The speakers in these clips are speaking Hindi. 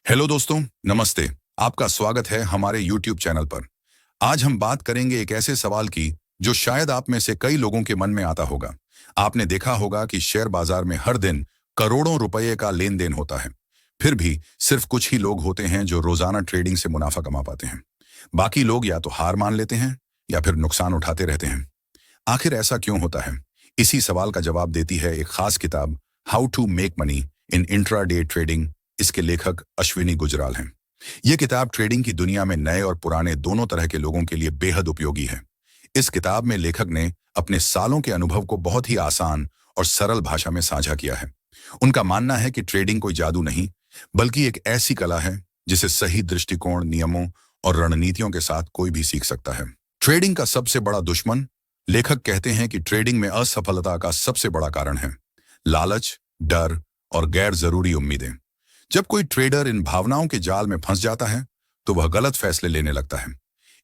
हेलो दोस्तों, नमस्ते। आपका स्वागत है हमारे YouTube चैनल पर। आज हम बात करेंगे एक ऐसे सवाल की जो शायद आप में से कई लोगों के मन में आता होगा। आपने देखा होगा कि शेयर बाजार में हर दिन करोड़ों रुपए का लेन देन होता है। फिर भी सिर्फ कुछ ही लोग होते हैं जो रोजाना ट्रेडिंग से मुनाफा कमा पाते हैं। बाकी लोग या तो हार मान लेते हैं या फिर नुकसान उठाते रहते हैं। आखिर ऐसा क्यों होता है? इसी सवाल का जवाब देती है एक खास किताब, how to make money in intraday trading. इसके लेखक अश्विनी गुजराल हैं। यह किताब ट्रेडिंग की दुनिया में नए और पुराने दोनों तरह के लोगों के लिए बेहद उपयोगी है। इस किताब में लेखक ने अपने सालों के अनुभव को बहुत ही आसान और सरल भाषा में साझा किया है। उनका मानना है कि ट्रेडिंग कोई जादू नहीं, बल्कि एक ऐसी कला है जिसे सही दृष्टिकोण, नियमों और रणनीतियों के साथ कोई भी सीख सकता है। ट्रेडिंग का सबसे बड़ा दुश्मन, लेखक कहते हैं कि ट्रेडिंग में असफलता का सबसे बड़ा कारण है लालच, डर और गैर जरूरी उम्मीदें। जब कोई ट्रेडर इन भावनाओं के जाल में फंस जाता है तो वह गलत फैसले लेने लगता है।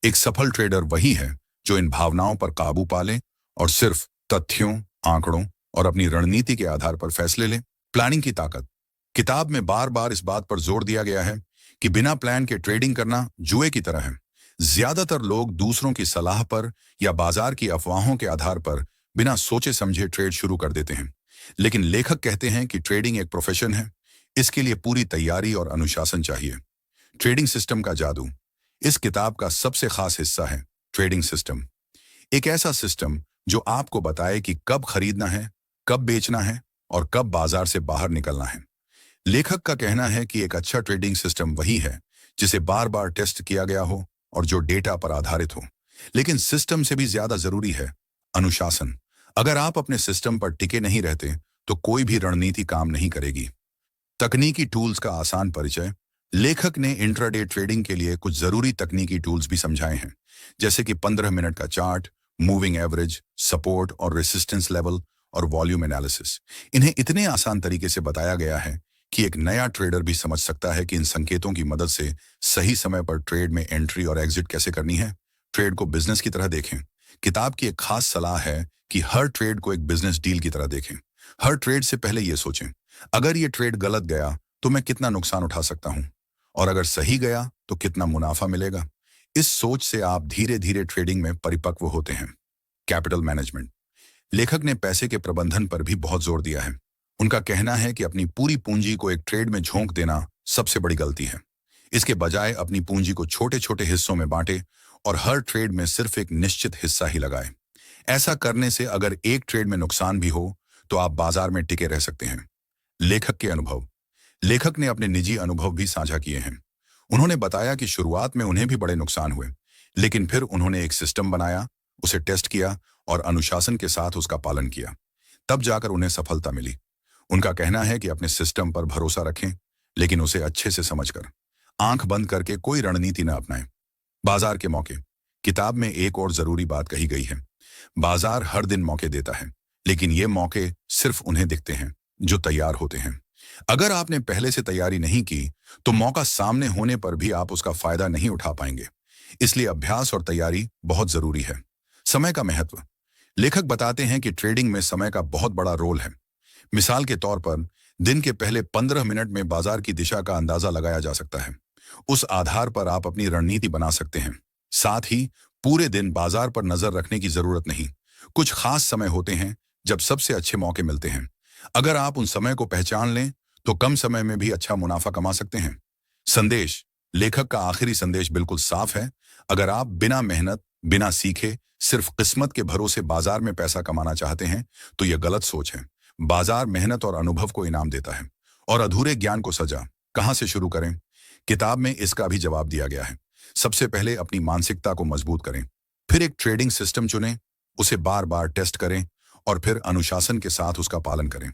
एक सफल ट्रेडर वही है जो इन भावनाओं पर काबू पा ले और सिर्फ तथ्यों, आंकड़ों और अपनी रणनीति के आधार पर फैसले ले। प्लानिंग की ताकत। किताब में बार बार इस बात पर जोर दिया गया है कि बिना प्लान के ट्रेडिंग करना जुए की तरह है। ज्यादातर लोग दूसरों की सलाह पर या बाजार की अफवाहों के आधार पर बिना सोचे समझे ट्रेड शुरू कर देते हैं। लेकिन लेखक कहते हैं कि ट्रेडिंग एक प्रोफेशन है। इसके लिए पूरी तैयारी और अनुशासन चाहिए। ट्रेडिंग सिस्टम का जादू। इस किताब का सबसे खास हिस्सा है ट्रेडिंग सिस्टम। एक ऐसा सिस्टम जो आपको बताए कि कब खरीदना है, कब बेचना है और कब बाजार से बाहर निकलना है। लेखक का कहना है कि एक अच्छा ट्रेडिंग सिस्टम वही है जिसे बार बार टेस्ट किया गया हो और जो डेटा पर आधारित हो। लेकिन सिस्टम से भी ज्यादा जरूरी है अनुशासन। अगर आप अपने सिस्टम पर टिके नहीं रहते तो कोई भी रणनीति काम नहीं करेगी। तकनीकी टूल्स का आसान परिचय। लेखक ने इंट्राडे ट्रेडिंग के लिए कुछ जरूरी तकनीकी टूल्स भी समझाए हैं, जैसे कि 15 मिनट का चार्ट, मूविंग एवरेज, सपोर्ट और रेसिस्टेंस लेवल और वॉल्यूम एनालिसिस। इन्हें इतने आसान तरीके से बताया गया है कि एक नया ट्रेडर भी समझ सकता है कि इन संकेतों की मदद से सही समय पर ट्रेड में एंट्री और एग्जिट कैसे करनी है। ट्रेड को बिजनेस की तरह देखें। किताब की एक खास सलाह है कि हर ट्रेड को एक बिजनेस डील की तरह देखें। हर ट्रेड से पहले यह सोचें, अगर ये ट्रेड गलत गया तो मैं कितना नुकसान उठा सकता हूं, और अगर सही गया तो कितना मुनाफा मिलेगा। इस सोच से आप धीरे धीरे ट्रेडिंग में परिपक्व होते हैं। Capital management. लेखक ने पैसे के प्रबंधन पर भी बहुत जोर दिया है। उनका कहना है कि अपनी पूरी पूंजी को एक ट्रेड में झोंक देना सबसे बड़ी गलती है। इसके बजाय अपनी पूंजी को छोटे छोटे हिस्सों में बांटे और हर ट्रेड में सिर्फ एक निश्चित हिस्सा ही लगाए। ऐसा करने से अगर एक ट्रेड में नुकसान भी हो तो आप बाजार में टिके रह सकते हैं। लेखक के अनुभव। लेखक ने अपने निजी अनुभव भी साझा किए हैं। उन्होंने बताया कि शुरुआत में उन्हें भी बड़े नुकसान हुए, लेकिन फिर उन्होंने एक सिस्टम बनाया, उसे टेस्ट किया और अनुशासन के साथ उसका पालन किया। तब जाकर उन्हें सफलता मिली। उनका कहना है कि अपने सिस्टम पर भरोसा रखें, लेकिन उसे अच्छे से समझकर। आंख बंद करके कोई रणनीति न अपनाएं। बाजार के मौके। किताब में एक और जरूरी बात कही गई है। बाजार हर दिन मौके देता है, लेकिन ये मौके सिर्फ उन्हें दिखते हैं जो तैयार होते हैं। अगर आपने पहले से तैयारी नहीं की तो मौका सामने होने पर भी आप उसका फायदा नहीं उठा पाएंगे। इसलिए अभ्यास और तैयारी बहुत जरूरी है। समय का महत्व। लेखक बताते हैं कि ट्रेडिंग में समय का बहुत बड़ा रोल है। मिसाल के तौर पर दिन के पहले 15 मिनट में बाजार की दिशा का अंदाजा लगाया जा सकता है। उस आधार पर आप अपनी रणनीति बना सकते हैं। साथ ही पूरे दिन बाजार पर नजर रखने की जरूरत नहीं। कुछ खास समय होते हैं जब सबसे अच्छे मौके मिलते हैं। अगर आप उन समय को पहचान लें तो कम समय में भी अच्छा मुनाफा कमा सकते हैं। संदेश। लेखक का आखिरी संदेश बिल्कुल साफ है। अगर आप बिना मेहनत, बिना सीखे, सिर्फ किस्मत के भरोसे बाजार में पैसा कमाना चाहते हैं तो यह गलत सोच है। बाजार मेहनत और अनुभव को इनाम देता है, और अधूरे ज्ञान को सजा। कहां से शुरू करें? किताब में इसका भी जवाब दिया गया है। सबसे पहले अपनी मानसिकता को मजबूत करें, फिर एक ट्रेडिंग सिस्टम चुनें, उसे बार बार टेस्ट करें और फिर अनुशासन के साथ उसका पालन करें।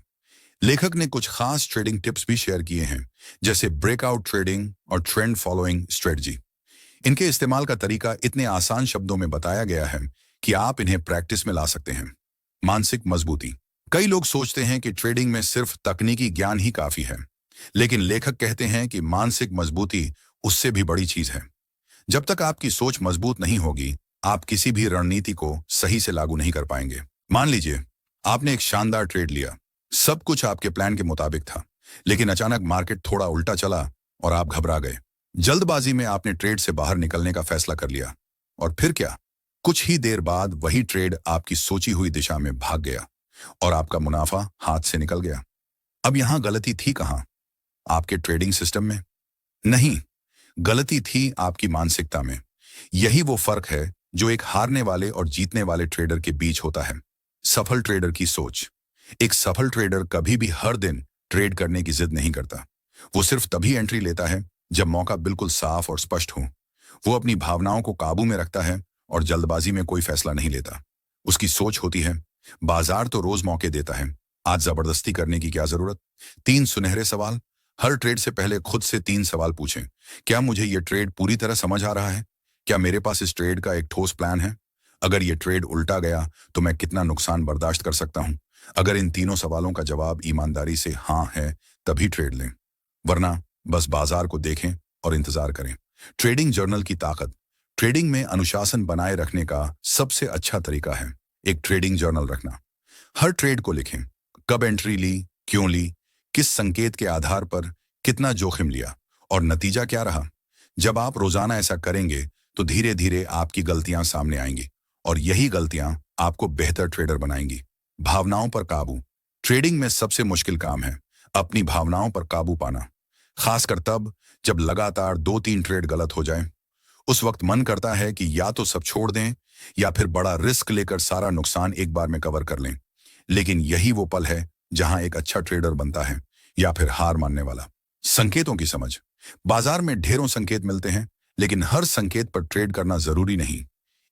लेखक ने कुछ खास ट्रेडिंग टिप्स भी शेयर किए हैं, जैसे ब्रेकआउट ट्रेडिंग और ट्रेंड फॉलोइंग स्ट्रेटजी। इनके इस्तेमाल का तरीका इतने आसान शब्दों में बताया गया है कि आप इन्हें प्रैक्टिस में ला सकते हैं। मानसिक मजबूती। कई लोग सोचते हैं कि ट्रेडिंग में सिर्फ तकनीकी ज्ञान ही काफी है, लेकिन लेखक कहते हैं कि मानसिक मजबूती उससे भी बड़ी चीज है। जब तक आपकी सोच मजबूत नहीं होगी, आप किसी भी रणनीति को सही से लागू नहीं कर पाएंगे। मान लीजिए आपने एक शानदार ट्रेड लिया, सब कुछ आपके प्लान के मुताबिक था, लेकिन अचानक मार्केट थोड़ा उल्टा चला और आप घबरा गए। जल्दबाजी में आपने ट्रेड से बाहर निकलने का फैसला कर लिया। और फिर क्या? कुछ ही देर बाद वही ट्रेड आपकी सोची हुई दिशा में भाग गया और आपका मुनाफा हाथ से निकल गया। अब यहां गलती थी कहां? आपके ट्रेडिंग सिस्टम में? नहीं, गलती थी आपकी मानसिकता में। यही वो फर्क है जो एक हारने वाले और जीतने वाले ट्रेडर के बीच होता है। सफल ट्रेडर की सोच। एक सफल ट्रेडर कभी भी हर दिन ट्रेड करने की जिद नहीं करता। वो सिर्फ तभी एंट्री लेता है जब मौका बिल्कुल साफ और स्पष्ट हो। वो अपनी भावनाओं को काबू में रखता है और जल्दबाजी में कोई फैसला नहीं लेता। उसकी सोच होती है, बाजार तो रोज मौके देता है, आज जबरदस्ती करने की क्या जरूरत? 3 सुनहरे सवाल। हर ट्रेड से पहले खुद से 3 सवाल पूछें। क्या मुझे ये ट्रेड पूरी तरह समझ आ रहा है? क्या मेरे पास इस ट्रेड का एक ठोस प्लान है? अगर ये ट्रेड उल्टा गया तो मैं कितना नुकसान बर्दाश्त कर सकता हूं? अगर इन तीनों सवालों का जवाब ईमानदारी से हाँ है, तभी ट्रेड लें, वरना बस बाजार को देखें और इंतजार करें। ट्रेडिंग जर्नल की ताकत। ट्रेडिंग में अनुशासन बनाए रखने का सबसे अच्छा तरीका है एक ट्रेडिंग जर्नल रखना। हर ट्रेड को लिखें, कब एंट्री ली, क्यों ली, किस संकेत के आधार पर कितना जोखिम लिया और नतीजा क्या रहा। जब आप रोजाना ऐसा करेंगे तो धीरे धीरे आपकी गलतियां सामने आएंगी और यही गलतियां आपको बेहतर ट्रेडर बनाएंगी। भावनाओं पर काबू। ट्रेडिंग में सबसे मुश्किल काम है अपनी भावनाओं पर काबू पाना, खासकर तब जब लगातार 2-3 ट्रेड गलत हो जाए। उस वक्त मन करता है कि या तो सब छोड़ दें या फिर बड़ा रिस्क लेकर सारा नुकसान एक बार में कवर कर लें। लेकिन यही वो पल है जहां एक अच्छा ट्रेडर बनता है या फिर हार मानने वाला। संकेतों की समझ। बाजार में ढेरों संकेत मिलते हैं, लेकिन हर संकेत पर ट्रेड करना जरूरी नहीं।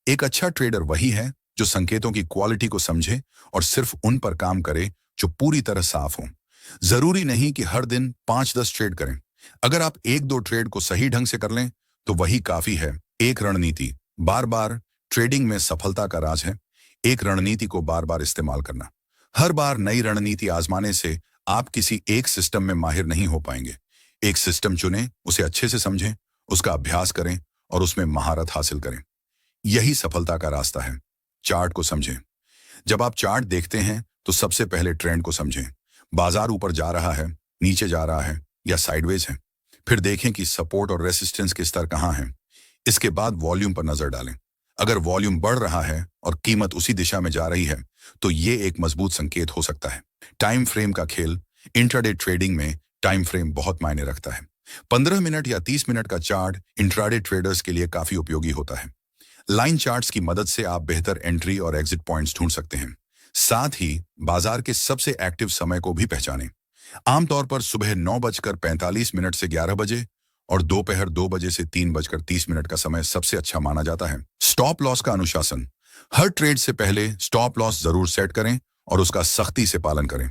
एक अच्छा ट्रेडर वही है जो संकेतों की क्वालिटी को समझे और सिर्फ उन पर काम करे जो पूरी तरह साफ हो। जरूरी नहीं कि हर दिन 5-10 ट्रेड करें। अगर आप 1-2 ट्रेड को सही ढंग से कर लें तो वही काफी है। एक रणनीति। बार बार ट्रेडिंग में सफलता का राज है एक रणनीति को बार बार इस्तेमाल करना। हर बार नई रणनीति आजमाने से आप किसी एक सिस्टम में माहिर नहीं हो पाएंगे। एक सिस्टम चुनें, उसे अच्छे से समझें, उसका अभ्यास करें और उसमें महारत हासिल करें। यही सफलता का रास्ता है। चार्ट को समझें। जब आप चार्ट देखते हैं तो सबसे पहले ट्रेंड को समझें। बाजार ऊपर जा रहा है, नीचे जा रहा है या साइडवेज है। फिर देखें कि सपोर्ट और रेसिस्टेंस के स्तर कहां हैं। इसके बाद वॉल्यूम पर नजर डालें। अगर वॉल्यूम बढ़ रहा है और कीमत उसी दिशा में जा रही है तो ये एक मजबूत संकेत हो सकता है। टाइम फ्रेम का खेल। इंट्राडे ट्रेडिंग में टाइम फ्रेम बहुत मायने रखता है। 15 मिनट या 30 मिनट का चार्ट इंट्राडे ट्रेडर्स के लिए काफी उपयोगी होता है। लाइन चार्ट्स की मदद से आप बेहतर एंट्री और एग्जिट पॉइंट्स ढूंढ सकते हैं। साथ ही बाजार के सबसे एक्टिव समय को भी पहचानें। आमतौर पर सुबह 9:45 से 11 बजे और दोपहर 2 बजे से 3:30 का समय सबसे अच्छा माना जाता है। स्टॉप लॉस का अनुशासन। हर ट्रेड से पहले स्टॉप लॉस जरूर सेट करें और उसका सख्ती से पालन करें।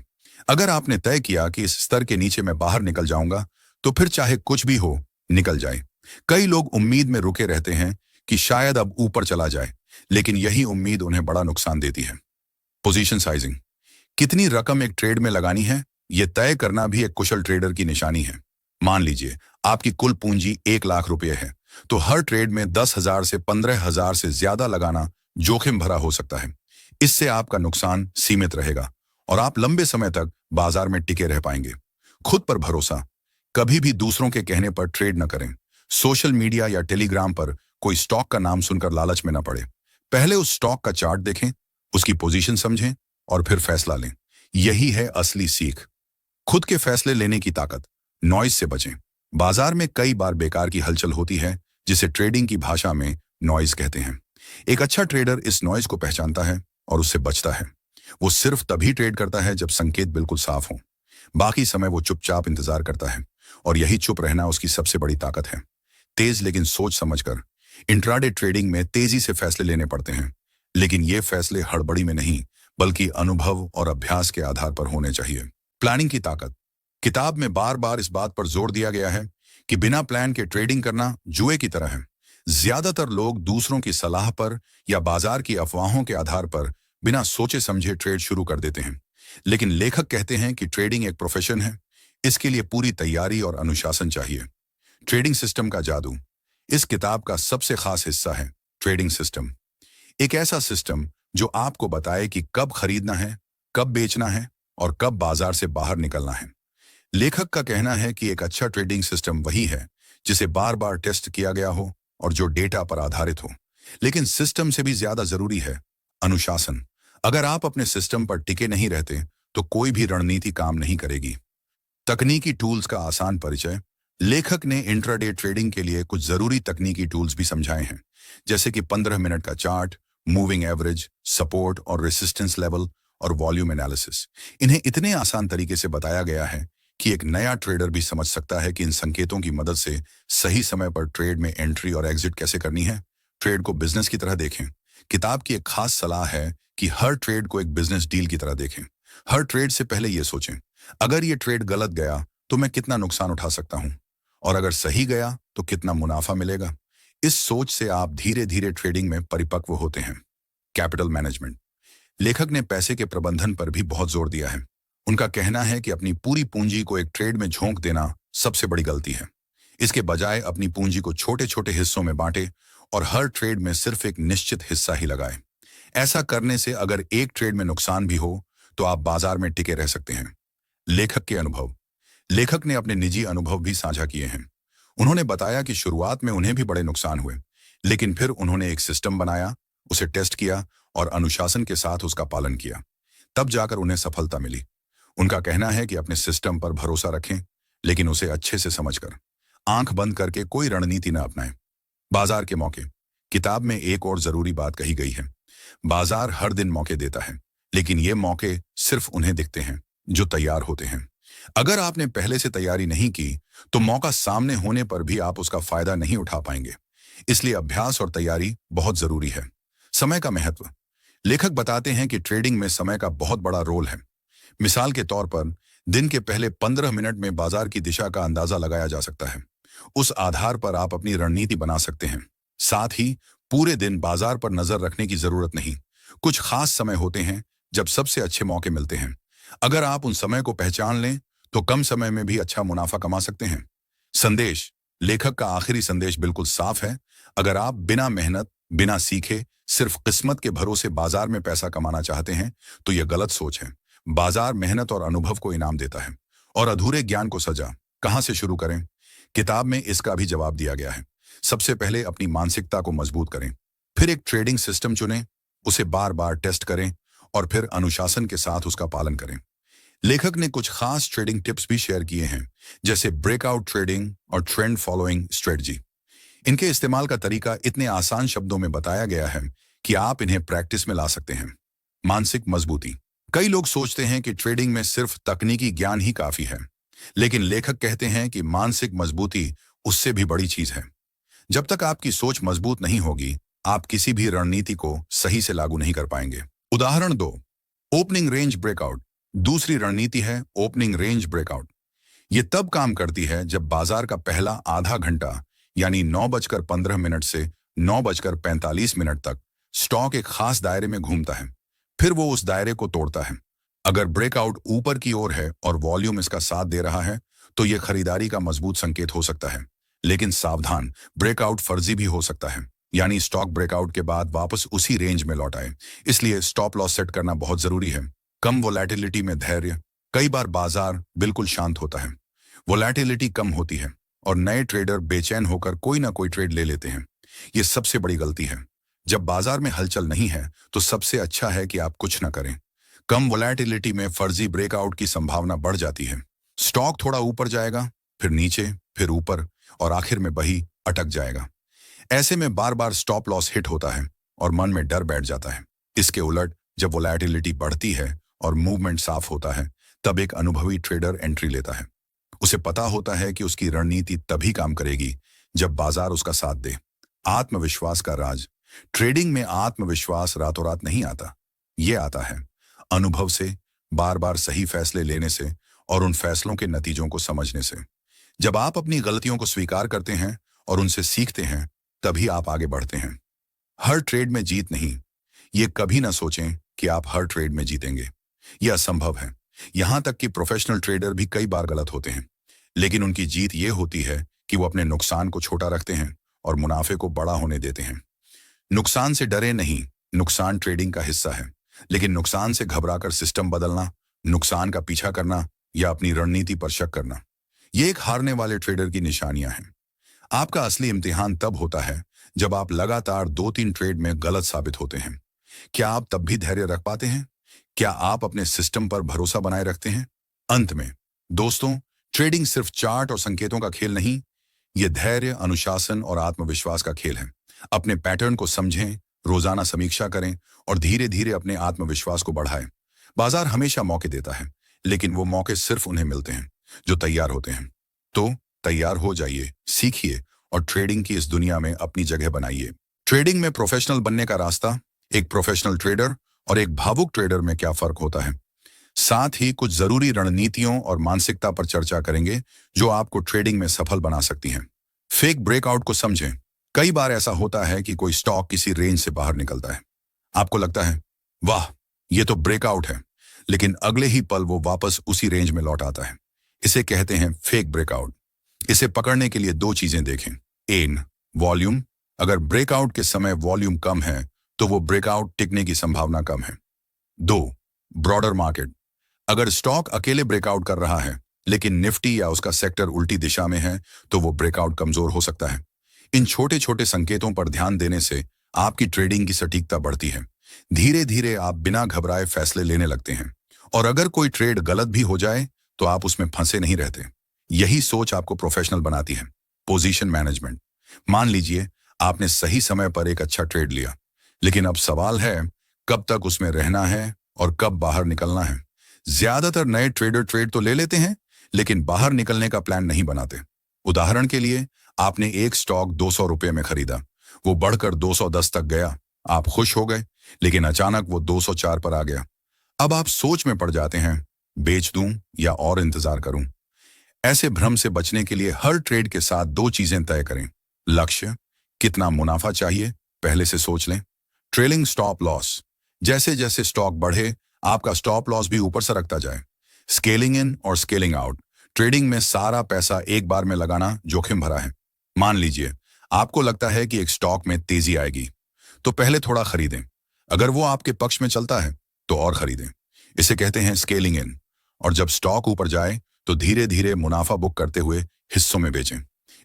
अगर आपने तय किया कि इस स्तर के नीचे मैं बाहर निकल जाऊंगा तो फिर चाहे कुछ भी हो निकल जाए। कई लोग उम्मीद में रुके रहते हैं कि शायद अब ऊपर चला जाए, लेकिन यही उम्मीद उन्हें बड़ा नुकसान देती है। Position sizing. कितनी रकम एक ट्रेड में लगानी है यह तय करना भी एक कुशल ट्रेडर की निशानी है। मान लीजिए आपकी कुल पूंजी 1 लाख रुपए है तो हर ट्रेड में 10,000 से 15,000 से ज्यादा लगाना जोखिम भरा हो सकता है। इससे आपका नुकसान सीमित रहेगा और आप लंबे समय तक बाजार में टिके रह पाएंगे। खुद पर भरोसा। कभी भी दूसरों के कहने पर ट्रेड न करें। सोशल मीडिया या टेलीग्राम पर कोई स्टॉक का नाम सुनकर लालच में न पड़े। पहले उस स्टॉक का चार्ट देखें, उसकी पोजीशन समझें और फिर फैसला लें। यही है असली सीख। खुद के फैसले लेने की ताकत। नॉइज से बचें। बाजार में कई बार बेकार की हलचल होती है जिसे ट्रेडिंग की भाषा में नॉइज कहते हैं। एक अच्छा ट्रेडर इस नॉइज को पहचानता है और उससे बचता है। वो सिर्फ तभी ट्रेड करता है जब संकेत बिल्कुल साफ हो। बाकी समय वो चुपचाप इंतजार करता है और यही चुप रहना उसकी सबसे बड़ी ताकत है। तेज लेकिन सोच समझकर। इंट्राडे ट्रेडिंग में तेजी से फैसले लेने पड़ते हैं, लेकिन ये फैसले हड़बड़ी में नहीं बल्कि अनुभव और अभ्यास के आधार पर होने चाहिए। प्लानिंग की ताकत। किताब में बार बार इस बात पर जोर दिया गया है कि बिना प्लान के ट्रेडिंग करना जुए की तरह है। ज्यादातर लोग दूसरों की सलाह पर या बाजार की अफवाहों के आधार पर बिना सोचे समझे ट्रेड शुरू कर देते हैं। लेकिन लेखक कहते हैं कि ट्रेडिंग एक प्रोफेशन है, इसके लिए पूरी तैयारी और अनुशासन चाहिए। ट्रेडिंग सिस्टम का जादू। इस किताब का सबसे खास हिस्सा है ट्रेडिंग सिस्टम। एक ऐसा सिस्टम जो आपको बताए कि कब खरीदना है, कब बेचना है और कब बाजार से बाहर निकलना है। लेखक का कहना है कि एक अच्छा ट्रेडिंग सिस्टम वही है जिसे बार बार टेस्ट किया गया हो और जो डेटा पर आधारित हो। लेकिन सिस्टम से भी ज्यादा जरूरी है अनुशासन। अगर आप अपने सिस्टम पर टिके नहीं रहते तो कोई भी रणनीति काम नहीं करेगी। तकनीकी टूल्स का आसान परिचय। लेखक ने इंट्राडे ट्रेडिंग के लिए कुछ जरूरी तकनीकी टूल्स भी समझाए हैं, जैसे कि 15 मिनट का चार्ट, मूविंग एवरेज, सपोर्ट और रेसिस्टेंस लेवल और वॉल्यूम एनालिसिस। इन्हें इतने आसान तरीके से बताया गया है कि एक नया ट्रेडर भी समझ सकता है कि इन संकेतों की मदद से सही समय पर ट्रेड में एंट्री और एग्जिट कैसे करनी है। ट्रेड को बिजनेस की तरह देखें। किताब की एक खास सलाह है कि हर ट्रेड को एक बिजनेस डील की तरह देखें। हर ट्रेड से पहले यह सोचें, अगर ये ट्रेड गलत गया तो मैं कितना नुकसान उठा सकता हूं, और अगर सही गया तो कितना मुनाफा मिलेगा। इस सोच से आप धीरे धीरे ट्रेडिंग में परिपक्व होते हैं। Capital management. लेखक ने पैसे के प्रबंधन पर भी बहुत जोर दिया है। उनका कहना है कि अपनी पूरी पूंजी को एक ट्रेड में झोंक देना सबसे बड़ी गलती है। इसके बजाय अपनी पूंजी को छोटे छोटे हिस्सों में बांटे और हर ट्रेड में सिर्फ एक निश्चित हिस्सा ही लगाएं। ऐसा करने से अगर एक ट्रेड में नुकसान भी हो तो आप बाजार में टिके रह सकते हैं। लेखक के अनुभव। लेखक ने अपने निजी अनुभव भी साझा किए हैं। उन्होंने बताया कि शुरुआत में उन्हें भी बड़े नुकसान हुए, लेकिन फिर उन्होंने एक सिस्टम बनाया, उसे टेस्ट किया और अनुशासन के साथ उसका पालन किया। तब जाकर उन्हें सफलता मिली। उनका कहना है कि अपने सिस्टम पर भरोसा रखें, लेकिन उसे अच्छे से समझकर। आंख बंद करके कोई रणनीति न अपनाएं। बाजार के मौके। किताब में एक और जरूरी बात कही गई है। बाजार हर दिन मौके देता है, लेकिन ये मौके सिर्फ उन्हें दिखते हैं जो तैयार होते हैं। अगर आपने पहले से तैयारी नहीं की तो मौका सामने होने पर भी आप उसका फायदा नहीं उठा पाएंगे। इसलिए अभ्यास और तैयारी बहुत जरूरी है। समय का महत्व। लेखक बताते हैं कि ट्रेडिंग में समय का बहुत बड़ा रोल है। मिसाल के तौर पर दिन के पहले 15 मिनट में बाजार की दिशा का अंदाजा लगाया जा सकता है। उस आधार पर आप अपनी रणनीति बना सकते हैं। साथ ही पूरे दिन बाजार पर नजर रखने की जरूरत नहीं। कुछ खास समय होते हैं जब सबसे अच्छे मौके मिलते हैं। अगर आप उन समय को पहचान लें तो कम समय में भी अच्छा मुनाफा कमा सकते हैं। संदेश। लेखक का आखिरी संदेश बिल्कुल साफ है। अगर आप बिना मेहनत, बिना सीखे, सिर्फ किस्मत के भरोसे बाजार में पैसा कमाना चाहते हैं तो यह गलत सोच है। बाजार मेहनत और अनुभव को इनाम देता है, और अधूरे ज्ञान को सजा। कहां से शुरू करें? किताब में इसका भी जवाब दिया गया है। सबसे पहले अपनी मानसिकता को मजबूत करें, फिर एक ट्रेडिंग सिस्टम चुनें, उसे बार बार टेस्ट करें और फिर अनुशासन के साथ उसका पालन करें। लेखक ने कुछ खास ट्रेडिंग टिप्स भी शेयर किए हैं, जैसे ब्रेकआउट ट्रेडिंग और ट्रेंड फॉलोइंग स्ट्रेटजी। इनके इस्तेमाल का तरीका इतने आसान शब्दों में बताया गया है कि आप इन्हें प्रैक्टिस में ला सकते हैं। मानसिक मजबूती। कई लोग सोचते हैं कि ट्रेडिंग में सिर्फ तकनीकी ज्ञान ही काफी है, लेकिन लेखक कहते हैं कि मानसिक मजबूती उससे भी बड़ी चीज है। जब तक आपकी सोच मजबूत नहीं होगी, आप किसी भी रणनीति को सही से लागू नहीं कर पाएंगे। उदाहरण 2, ओपनिंग रेंज ब्रेकआउट। दूसरी रणनीति है ओपनिंग रेंज ब्रेकआउट। ये तब काम करती है जब बाजार का पहला आधा घंटा यानी 9:15 से 9:45 तक स्टॉक एक खास दायरे में घूमता है, फिर वो उस दायरे को तोड़ता है। अगर ब्रेकआउट ऊपर की ओर है और वॉल्यूम इसका साथ दे रहा है तो यह खरीदारी का मजबूत संकेत हो सकता है। लेकिन सावधान, ब्रेकआउट फर्जी भी हो सकता है, यानी स्टॉक ब्रेकआउट के बाद वापस उसी रेंज में लौट आए। इसलिए स्टॉप लॉस सेट करना बहुत जरूरी है। कम वोलैटिलिटी में धैर्य। कई बार बाजार बिल्कुल शांत होता है, वोलैटिलिटी कम होती है और नए ट्रेडर बेचैन होकर कोई ना कोई ट्रेड ले लेते हैं। यह सबसे बड़ी गलती है। जब बाजार में हलचल नहीं है तो सबसे अच्छा है कि आप कुछ न करें। कम वोलैटिलिटी में फर्जी ब्रेकआउट की संभावना बढ़ जाती है। स्टॉक थोड़ा ऊपर जाएगा, फिर नीचे, फिर ऊपर और आखिर में वही अटक जाएगा। ऐसे में बार बार स्टॉप लॉस हिट होता है और मन में डर बैठ जाता है। इसके उलट जब वोलैटिलिटी बढ़ती है और मूवमेंट साफ होता है, तब एक अनुभवी ट्रेडर एंट्री लेता है। उसे पता होता है कि उसकी रणनीति तभी काम करेगी जब बाजार उसका साथ दे। आत्मविश्वास का राज। ट्रेडिंग में आत्मविश्वास रातों रात नहीं आता। ये आता है अनुभव से, बार बार सही फैसले लेने से और उन फैसलों के नतीजों को समझने से। जब आप अपनी गलतियों को स्वीकार करते हैं और उनसे सीखते हैं, तभी आप आगे बढ़ते हैं। हर ट्रेड में जीत नहीं। ये कभी ना सोचें कि आप हर ट्रेड में जीतेंगे। यह असंभव है। यहां तक कि प्रोफेशनल ट्रेडर भी कई बार गलत होते हैं, लेकिन उनकी जीत ये होती है कि वो अपने नुकसान को छोटा रखते हैं और मुनाफे को बड़ा होने देते हैं। नुकसान से डरे नहीं। नुकसान ट्रेडिंग का हिस्सा है, लेकिन नुकसान से घबराकर सिस्टम बदलना, नुकसान का पीछा करना, या अपनी रणनीति पर शक करना, ये एक हारने वाले ट्रेडर की निशानियां हैं। आपका असली इम्तिहान तब होता है जब आप लगातार 2-3 ट्रेड में गलत साबित होते हैं। क्या आप तब भी धैर्य रख पाते हैं? क्या आप अपने सिस्टम पर भरोसा बनाए रखते हैं? अंत में दोस्तों, ट्रेडिंग सिर्फ चार्ट और संकेतों का खेल नहीं, ये धैर्य, अनुशासन और आत्मविश्वास का खेल है। अपने पैटर्न को समझें, रोजाना समीक्षा करें और धीरे धीरे अपने आत्मविश्वास को बढ़ाएं। बाजार हमेशा मौके देता है, लेकिन वो मौके सिर्फ उन्हें मिलते हैं जो तैयार होते हैं। तो तैयार हो जाइए, सीखिए और ट्रेडिंग की इस दुनिया में अपनी जगह बनाइए। ट्रेडिंग में प्रोफेशनल बनने का रास्ता, एक प्रोफेशनल ट्रेडर और एक भावुक ट्रेडर में क्या फर्क होता है, साथ ही कुछ जरूरी रणनीतियों और मानसिकता पर चर्चा करेंगे जो आपको ट्रेडिंग में सफल बना सकती हैं। फेक ब्रेकआउट को समझें। कई बार ऐसा होता है कि कोई स्टॉक किसी रेंज से बाहर निकलता है। आपको लगता है, वाह, ये तो ब्रेकआउट है, लेकिन अगले ही पल वो वापस उसी रेंज में लौट आता है। इसे कहते हैं फेक ब्रेकआउट। इसे पकड़ने के लिए दो चीजें देखें। एक, वॉल्यूम। अगर ब्रेकआउट के समय वॉल्यूम कम है तो वो ब्रेकआउट टिकने की संभावना कम है। दो, ब्रॉडर मार्केट। अगर स्टॉक अकेले ब्रेकआउट कर रहा है लेकिन निफ्टी या उसका सेक्टर उल्टी दिशा में है तो वो ब्रेकआउट कमजोर हो सकता है। इन छोटे छोटे संकेतों पर ध्यान देने से आपकी ट्रेडिंग की सटीकता बढ़ती है। धीरे धीरे आप बिना घबराए फैसले लेने लगते हैं और अगर कोई ट्रेड गलत भी हो जाए तो आप उसमें फंसे नहीं रहते। यही सोच आपको प्रोफेशनल बनाती है। Position management. मान लीजिए आपने सही समय पर एक अच्छा ट्रेड लिया, लेकिन अब सवाल है कब तक उसमें रहना है और कब बाहर निकलना है। ज्यादातर नए ट्रेडर ट्रेड तो ले लेते हैं लेकिन बाहर निकलने का प्लान नहीं बनाते। उदाहरण के लिए, आपने एक स्टॉक 200 रुपए में खरीदा, वो बढ़कर 210 तक गया, आप खुश हो गए, लेकिन अचानक वो 204 पर आ गया। अब आप सोच में पड़ जाते हैं, बेच दूं या और इंतजार करूं। ऐसे भ्रम से बचने के लिए हर ट्रेड के साथ दो चीजें तय करें। लक्ष्य, कितना मुनाफा चाहिए, पहले से सोच लें। Trailing stop loss. जैसे जैसे स्टॉक बढ़े आपका स्टॉप लॉस भी ऊपर सरकता जाए। स्केलिंग इन और स्केलिंग आउट। ट्रेडिंग में सारा पैसा एक बार में लगाना जोखिम भरा है। मान लीजिए आपको लगता है कि एक स्टॉक में तेजी आएगी, तो पहले थोड़ा खरीदें। अगर वो आपके पक्ष में चलता है तो और खरीदें। इसे कहते हैं स्केलिंग इन। और जब स्टॉक ऊपर जाए तो धीरे धीरे मुनाफा बुक करते हुए हिस्सों में बेचें।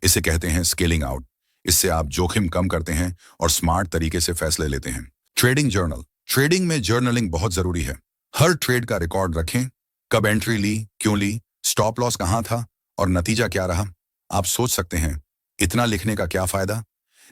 इसे कहते हैं स्केलिंग आउट। इससे आप जोखिम कम करते हैं और स्मार्ट तरीके से फैसले लेते हैं। Trading journal. ट्रेडिंग में जर्नलिंग बहुत जरूरी है। हर ट्रेड का रिकॉर्ड रखें। कब एंट्री ली, क्यों ली, स्टॉप लॉस कहां था और नतीजा क्या रहा। आप सोच सकते हैं, इतना लिखने का क्या फायदा,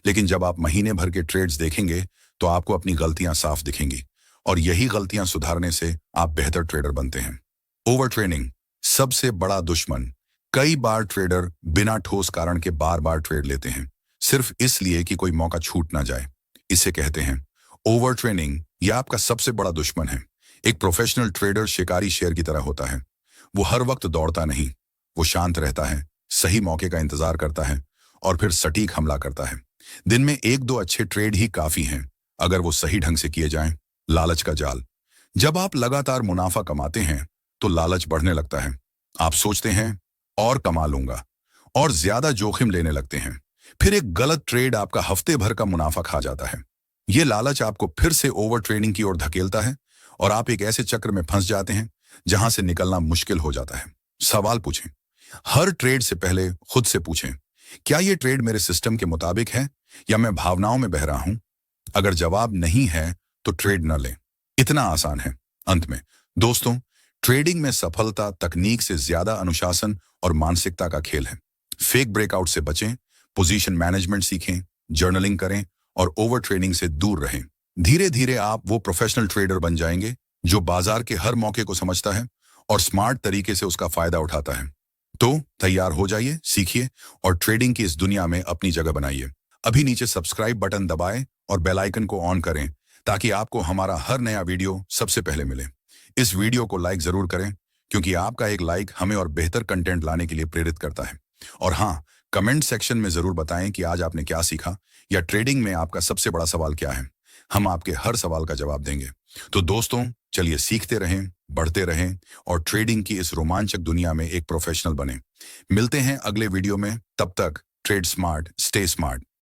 लेकिन जब आप महीने भर के ट्रेड्स देखेंगे तो आपको अपनी गलतियां साफ दिखेंगी और यही गलतियां सुधारने से आप बेहतर ट्रेडर बनते हैं। ओवर ट्रेनिंग सबसे बड़ा दुश्मन। कई बार ट्रेडर बिना ठोस कारण के बार बार ट्रेड लेते हैं, सिर्फ इसलिए कि कोई मौका छूट ना जाए। इसे कहते हैं ओवर ट्रेनिंग। यह आपका सबसे बड़ा दुश्मन है। एक प्रोफेशनल ट्रेडर शिकारी शेर की तरह होता है। वो हर वक्त दौड़ता नहीं, वो शांत रहता है, सही मौके का इंतजार करता है और फिर सटीक हमला करता है। दिन में एक दो अच्छे ट्रेड ही काफी हैं, अगर वो सही ढंग से किए जाएं। लालच का जाल। जब आप लगातार मुनाफा कमाते हैं तो लालच बढ़ने लगता है। आप सोचते हैं और कमा लूंगा और ज्यादा जोखिम लेने लगते हैं। फिर एक गलत ट्रेड आपका हफ्ते भर का मुनाफा खा जाता है। ये लालच आपको फिर से ओवर ट्रेडिंग की ओर धकेलता है और आप एक ऐसे चक्र में फंस जाते हैं जहां से निकलना मुश्किल हो जाता है। सवाल पूछें। हर ट्रेड से पहले खुद से पूछें, क्या ये ट्रेड मेरे सिस्टम के मुताबिक है या मैं भावनाओं में बह रहा हूं। अगर जवाब नहीं है तो ट्रेड न लें। इतना आसान है। अंत में दोस्तों, ट्रेडिंग में सफलता तकनीक से ज्यादा अनुशासन और मानसिकता का खेल है। फेक ब्रेकआउट से बचें, पोजीशन मैनेजमेंट सीखें, जर्नलिंग करें और ओवर ट्रेडिंग से दूर रहें। धीरे धीरे आप वो प्रोफेशनल ट्रेडर बन जाएंगे जो बाजार के हर मौके को समझता है और स्मार्ट तरीके से उसका फायदा उठाता है। तो तैयार हो जाइए, सीखिए और ट्रेडिंग की इस दुनिया में अपनी जगह बनाइए। अभी नीचे सब्सक्राइब बटन दबाएं और बेल आइकन को ऑन करें ताकि आपको हमारा हर नया वीडियो सबसे पहले मिले। इस वीडियो को लाइक जरूर करें क्योंकि आपका एक लाइक हमें और बेहतर कंटेंट लाने के लिए प्रेरित करता है। और हाँ, कमेंट सेक्शन में जरूर बताएं कि आज आपने क्या सीखा या ट्रेडिंग में आपका सबसे बड़ा सवाल क्या है। हम आपके हर सवाल का जवाब देंगे। तो दोस्तों, चलिए सीखते रहें, बढ़ते रहें और ट्रेडिंग की इस रोमांचक दुनिया में एक प्रोफेशनल बने। मिलते हैं अगले वीडियो में। तब तक ट्रेड स्मार्ट, स्टे स्मार्ट।